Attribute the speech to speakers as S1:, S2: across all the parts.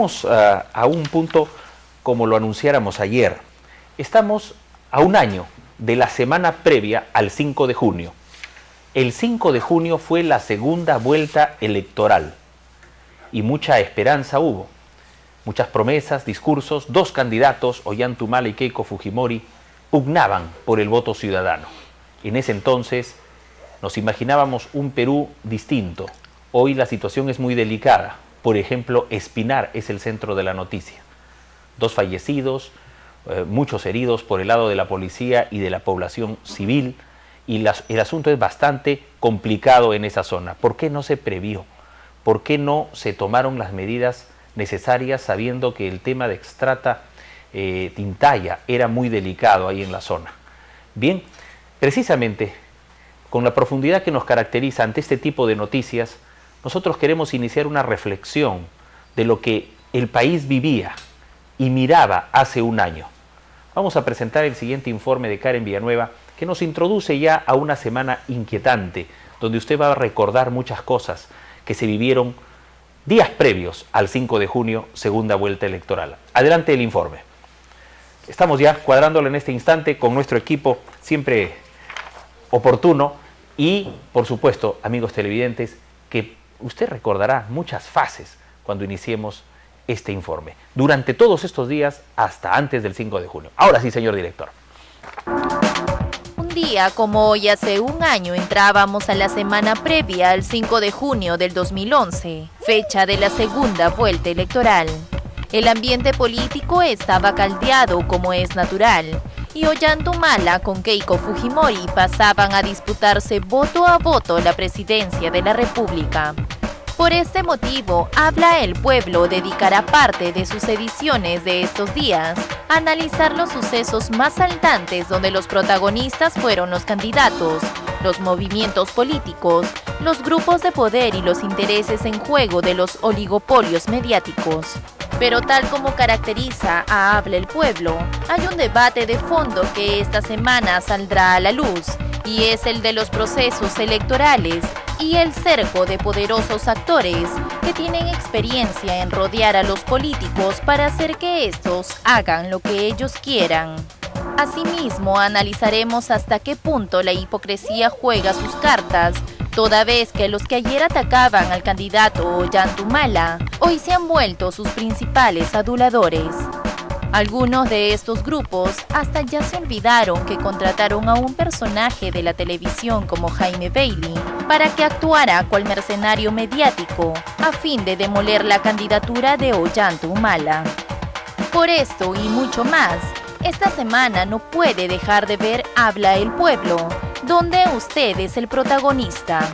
S1: Vamos a un punto como lo anunciáramos ayer. Estamos a un año de la semana previa al 5 de junio. El 5 de junio fue la segunda vuelta electoral y mucha esperanza hubo. Muchas promesas, discursos, dos candidatos, Ollanta Humala y Keiko Fujimori, pugnaban por el voto ciudadano. En ese entonces nos imaginábamos un Perú distinto. Hoy la situación es muy delicada. Por ejemplo, Espinar es el centro de la noticia. 2 fallecidos, muchos heridos por el lado de la policía y de la población civil, y el asunto es bastante complicado en esa zona. ¿Por qué no se previó? ¿Por qué no se tomaron las medidas necesarias sabiendo que el tema de Extrata Tintaya era muy delicado ahí en la zona? Bien, precisamente con la profundidad que nos caracteriza ante este tipo de noticias, nosotros queremos iniciar una reflexión de lo que el país vivía y miraba hace un año. Vamos a presentar el siguiente informe de Karen Villanueva, que nos introduce ya a una semana inquietante, donde usted va a recordar muchas cosas que se vivieron días previos al 5 de junio, segunda vuelta electoral. Adelante el informe. Estamos ya cuadrándolo en este instante con nuestro equipo siempre oportuno y, por supuesto, amigos televidentes, que usted recordará muchas fases cuando iniciemos este informe, durante todos estos días hasta antes del 5 de junio. Ahora sí, señor director.
S2: Un día como hoy hace un año entrábamos a la semana previa al 5 de junio del 2011, fecha de la segunda vuelta electoral. El ambiente político estaba caldeado como es natural, y Ollanta Humala con Keiko Fujimori pasaban a disputarse voto a voto la presidencia de la República. Por este motivo, Habla el Pueblo dedicará parte de sus ediciones de estos días a analizar los sucesos más saltantes donde los protagonistas fueron los candidatos, los movimientos políticos, los grupos de poder y los intereses en juego de los oligopolios mediáticos. Pero tal como caracteriza a Habla el Pueblo, hay un debate de fondo que esta semana saldrá a la luz, y es el de los procesos electorales y el cerco de poderosos actores que tienen experiencia en rodear a los políticos para hacer que estos hagan lo que ellos quieran. Asimismo, analizaremos hasta qué punto la hipocresía juega sus cartas, toda vez que los que ayer atacaban al candidato Ollanta Humala hoy se han vuelto sus principales aduladores. Algunos de estos grupos hasta ya se olvidaron que contrataron a un personaje de la televisión como Jaime Bailey para que actuara cual mercenario mediático a fin de demoler la candidatura de Ollanta Humala. Por esto y mucho más, esta semana no puede dejar de ver Habla el Pueblo, donde usted es el protagonista.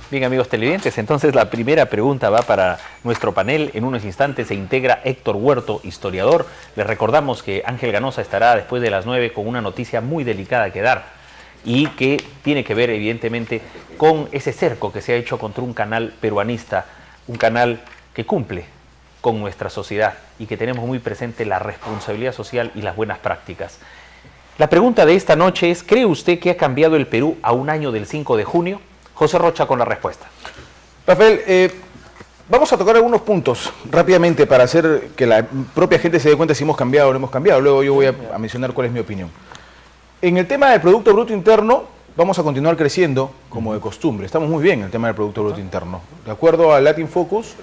S1: Bien, amigos televidentes, entonces la primera pregunta va para nuestro panel. En unos instantes se integra Héctor Huerto, historiador. Les recordamos que Ángel Ganosa estará después de las 9 con una noticia muy delicada que dar y que tiene que ver evidentemente con ese cerco que se ha hecho contra un canal peruanista, un canal que cumple con nuestra sociedad y que tenemos muy presente la responsabilidad social y las buenas prácticas. La pregunta de esta noche es, ¿cree usted que ha cambiado el Perú a un año del 5 de junio? José Rocha con la respuesta.
S3: Rafael, vamos a tocar algunos puntos rápidamente para hacer que la propia gente se dé cuenta si hemos cambiado o no hemos cambiado. Luego yo voy a mencionar cuál es mi opinión. En el tema del Producto Bruto Interno, vamos a continuar creciendo como de costumbre. Estamos muy bien en el tema del Producto Bruto Interno. De acuerdo a Latin Focus,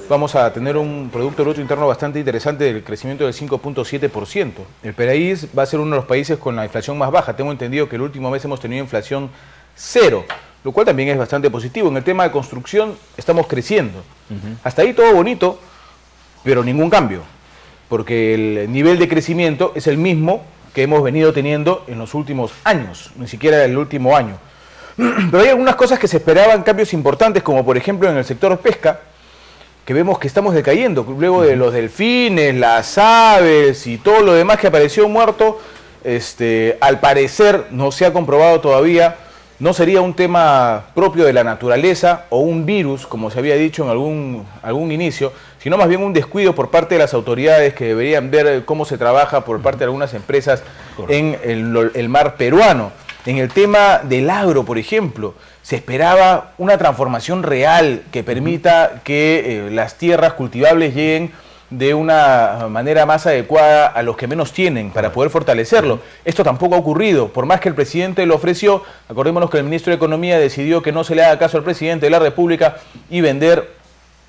S3: vamos a tener un Producto Bruto Interno bastante interesante del crecimiento del 5.7%. El país va a ser uno de los países con la inflación más baja. Tengo entendido que el último mes hemos tenido inflación cero, lo cual también es bastante positivo. En el tema de construcción estamos creciendo. Hasta ahí todo bonito, pero ningún cambio, porque el nivel de crecimiento es el mismo que hemos venido teniendo en los últimos años, ni siquiera el último año. Pero hay algunas cosas que se esperaban, cambios importantes, como por ejemplo en el sector pesca, que vemos que estamos decayendo, luego de los delfines, las aves y todo lo demás que apareció muerto. Al parecer no se ha comprobado todavía. No sería un tema propio de la naturaleza o un virus, como se había dicho en algún inicio, sino más bien un descuido por parte de las autoridades que deberían ver cómo se trabaja por parte de algunas empresas en el mar peruano. En el tema del agro, por ejemplo, Se esperaba una transformación real que permita que las tierras cultivables lleguen de una manera más adecuada a los que menos tienen para poder fortalecerlo. Esto tampoco ha ocurrido. Por más que el presidente lo ofreció, acordémonos que el ministro de Economía decidió que no se le haga caso al presidente de la República y vender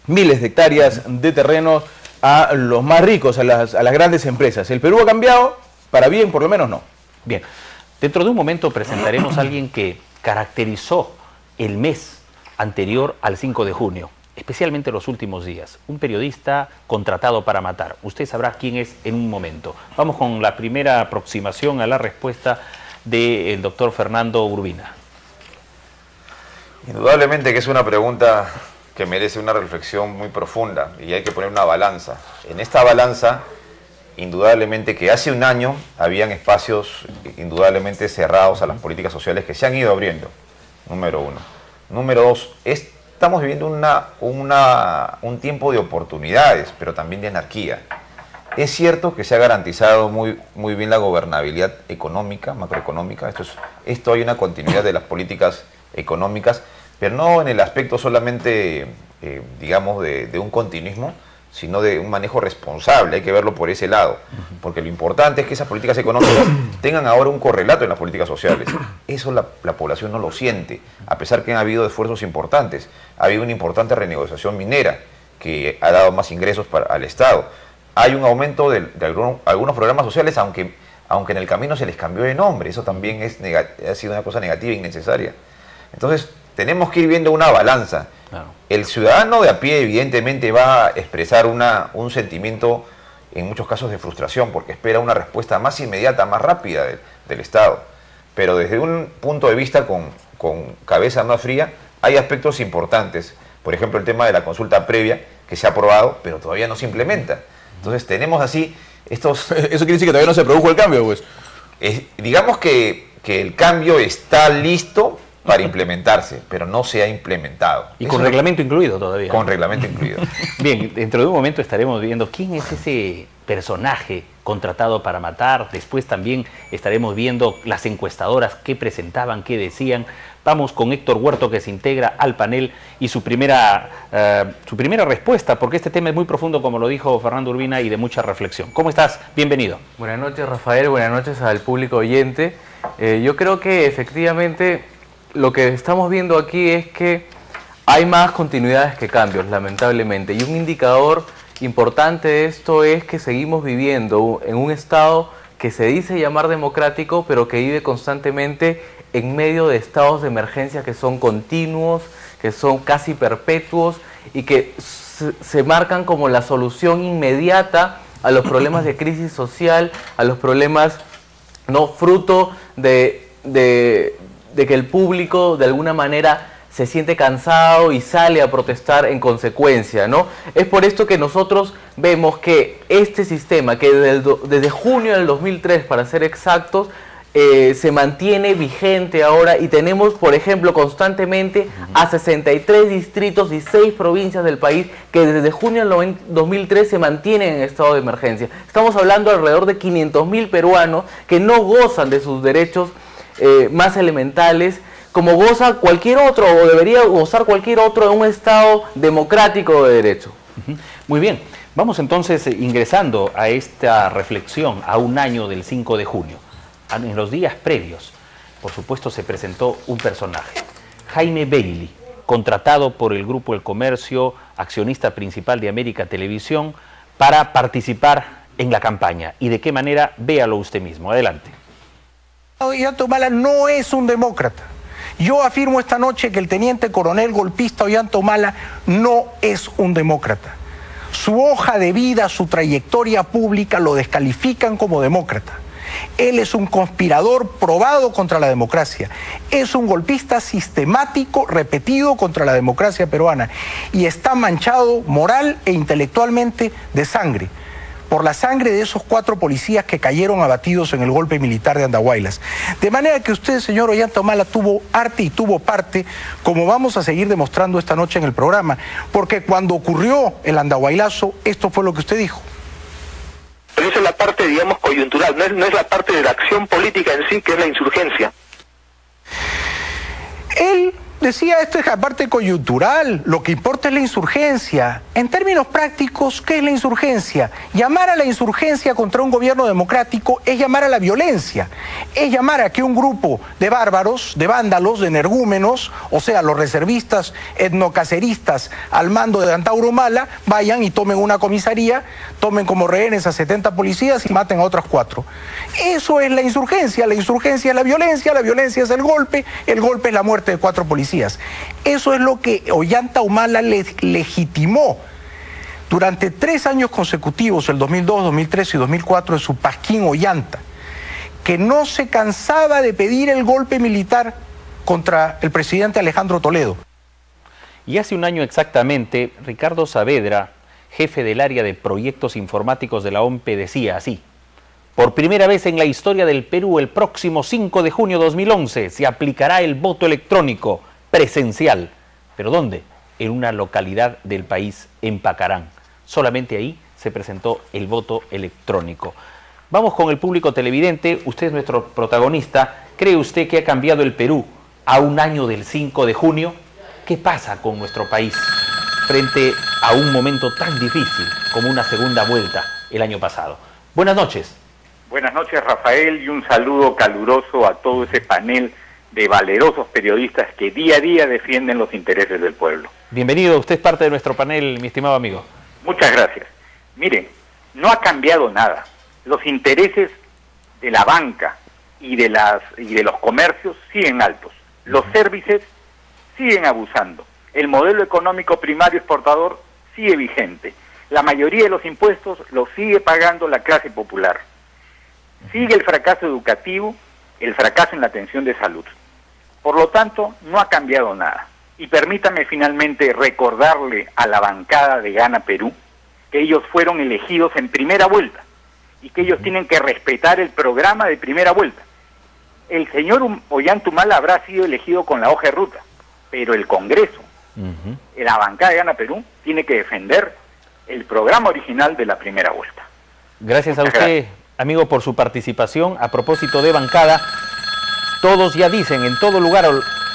S3: miles de hectáreas de terreno a los más ricos, a las grandes empresas. ¿El Perú ha cambiado? Para bien, por lo menos no.
S1: Bien, dentro de un momento presentaremos a alguien que caracterizó el mes anterior al 5 de junio. Especialmente los últimos días, un periodista contratado para matar. Usted sabrá quién es en un momento. Vamos con la primera aproximación a la respuesta del doctor Fernando Urbina.
S4: Indudablemente que es una pregunta que merece una reflexión muy profunda y hay que poner una balanza. En esta balanza, indudablemente que hace un año habían espacios indudablemente cerrados a las políticas sociales que se han ido abriendo, número uno. Número dos, estamos viviendo un tiempo de oportunidades, pero también de anarquía. Es cierto que se ha garantizado muy bien la gobernabilidad económica, macroeconómica. Esto hay una continuidad de las políticas económicas, pero no en el aspecto solamente, digamos, de un continuismo, sino de un manejo responsable. Hay que verlo por ese lado, porque lo importante es que esas políticas económicas tengan ahora un correlato en las políticas sociales. Eso la población no lo siente, a pesar que han habido esfuerzos importantes. Ha habido una importante renegociación minera que ha dado más ingresos al Estado. Hay un aumento de algunos programas sociales, aunque en el camino se les cambió de nombre. Eso también ha sido una cosa negativa e innecesaria. Entonces, tenemos que ir viendo una balanza. Claro. El ciudadano de a pie evidentemente va a expresar un sentimiento, en muchos casos, de frustración, porque espera una respuesta más inmediata, más rápida del Estado. Pero desde un punto de vista con cabeza más fría, hay aspectos importantes. Por ejemplo, el tema de la consulta previa, que se ha aprobado, pero todavía no se implementa. Entonces tenemos así estos...
S3: Eso quiere decir que todavía no se produjo el cambio, pues.
S4: Digamos que el cambio está listo para implementarse, pero no se ha implementado.
S1: Y con reglamento incluido todavía.
S4: Con reglamento incluido.
S1: Bien, dentro de un momento estaremos viendo quién es ese personaje contratado para matar. Después también estaremos viendo las encuestadoras, qué presentaban, qué decían. Vamos con Héctor Huerto, que se integra al panel, y su primera respuesta, porque este tema es muy profundo, como lo dijo Fernando Urbina, y de mucha reflexión. ¿Cómo estás? Bienvenido.
S5: Buenas noches, Rafael. Buenas noches al público oyente. Yo creo que efectivamente lo que estamos viendo aquí es que hay más continuidades que cambios, lamentablemente. Y un indicador importante de esto es que seguimos viviendo en un Estado que se dice llamar democrático, pero que vive constantemente en medio de estados de emergencia que son continuos, que son casi perpetuos y que se marcan como la solución inmediata a los problemas de crisis social, a los problemas no fruto de que el público de alguna manera se siente cansado y sale a protestar en consecuencia, ¿no? Es por esto que nosotros vemos que este sistema, que desde junio del 2003, para ser exactos, se mantiene vigente ahora, y tenemos, por ejemplo, constantemente a 63 distritos y 6 provincias del país que desde junio del 2003 se mantienen en estado de emergencia. Estamos hablando de alrededor de 500.000 peruanos que no gozan de sus derechos más elementales, como goza cualquier otro, o debería gozar cualquier otro, en un Estado democrático de derecho.
S1: Muy bien, vamos entonces ingresando a esta reflexión a un año del 5 de junio. En los días previos, por supuesto, se presentó un personaje, Jaime Bailey, contratado por el Grupo El Comercio, accionista principal de América Televisión, para participar en la campaña. ¿Y de qué manera? Véalo usted mismo. Adelante.
S6: Ollanta no es un demócrata. Yo afirmo esta noche que el teniente coronel golpista Ollanta Humala no es un demócrata. Su hoja de vida, su trayectoria pública lo descalifican como demócrata. Él es un conspirador probado contra la democracia. Es un golpista sistemático, repetido contra la democracia peruana. Y está manchado moral e intelectualmente de sangre, por la sangre de esos 4 policías que cayeron abatidos en el golpe militar de Andahuaylas. De manera que usted, señor Ollanta Humala, tuvo arte y tuvo parte, como vamos a seguir demostrando esta noche en el programa, porque cuando ocurrió el Andahuaylazo, esto fue lo que usted dijo.
S7: Pero esa es la parte, digamos, coyuntural, no es la parte de la acción política en sí, que es la insurgencia.
S6: Él decía, esto es aparte coyuntural, lo que importa es la insurgencia. En términos prácticos, ¿qué es la insurgencia? Llamar a la insurgencia contra un gobierno democrático es llamar a la violencia, es llamar a que un grupo de bárbaros, de vándalos, de energúmenos, o sea, los reservistas etnocaceristas al mando de Antauro Humala, vayan y tomen una comisaría, tomen como rehenes a 70 policías y maten a otros 4. Eso es la insurgencia es la violencia es el golpe es la muerte de 4 policías. Eso es lo que Ollanta Humala legitimó durante 3 años consecutivos, el 2002, 2003 y 2004, en su Pasquín Ollanta, que no se cansaba de pedir el golpe militar contra el presidente Alejandro Toledo.
S1: Y hace un año exactamente, Ricardo Saavedra, jefe del área de proyectos informáticos de la OMPE, decía así: por primera vez en la historia del Perú, el próximo 5 de junio de 2011 se aplicará el voto electrónico presencial. ¿Pero dónde? En una localidad del país, en Pacarán. Solamente ahí se presentó el voto electrónico. Vamos con el público televidente. Usted es nuestro protagonista. ¿Cree usted que ha cambiado el Perú a un año del 5 de junio? ¿Qué pasa con nuestro país frente a un momento tan difícil como una segunda vuelta el año pasado? Buenas noches.
S8: Buenas noches, Rafael, y un saludo caluroso a todo ese panel de valerosos periodistas que día a día defienden los intereses del pueblo.
S1: Bienvenido, usted es parte de nuestro panel, mi estimado amigo.
S8: Muchas gracias. Miren, no ha cambiado nada. Los intereses de la banca y de los comercios siguen altos. Los servicios siguen abusando. El modelo económico primario exportador sigue vigente. La mayoría de los impuestos los sigue pagando la clase popular. Sigue el fracaso educativo, el fracaso en la atención de salud. Por lo tanto, no ha cambiado nada. Y permítame finalmente recordarle a la bancada de Gana Perú que ellos fueron elegidos en primera vuelta y que ellos tienen que respetar el programa de primera vuelta. El señor Ollanta Humala habrá sido elegido con la hoja de ruta, pero el Congreso, la bancada de Gana Perú, tiene que defender el programa original de la primera vuelta.
S1: Gracias a usted, amigo, por su participación. A propósito de bancada, todos ya dicen en todo lugar,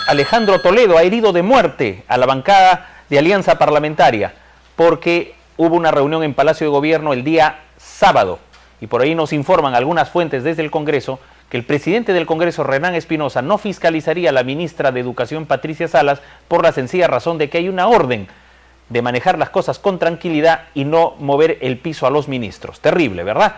S1: Alejandro Toledo ha herido de muerte a la bancada de Alianza Parlamentaria, porque hubo una reunión en Palacio de Gobierno el día sábado, y por ahí nos informan algunas fuentes desde el Congreso que el presidente del Congreso, Renan Espinosa, no fiscalizaría a la ministra de Educación, Patricia Salas, por la sencilla razón de que hay una orden de manejar las cosas con tranquilidad y no mover el piso a los ministros. Terrible, ¿verdad?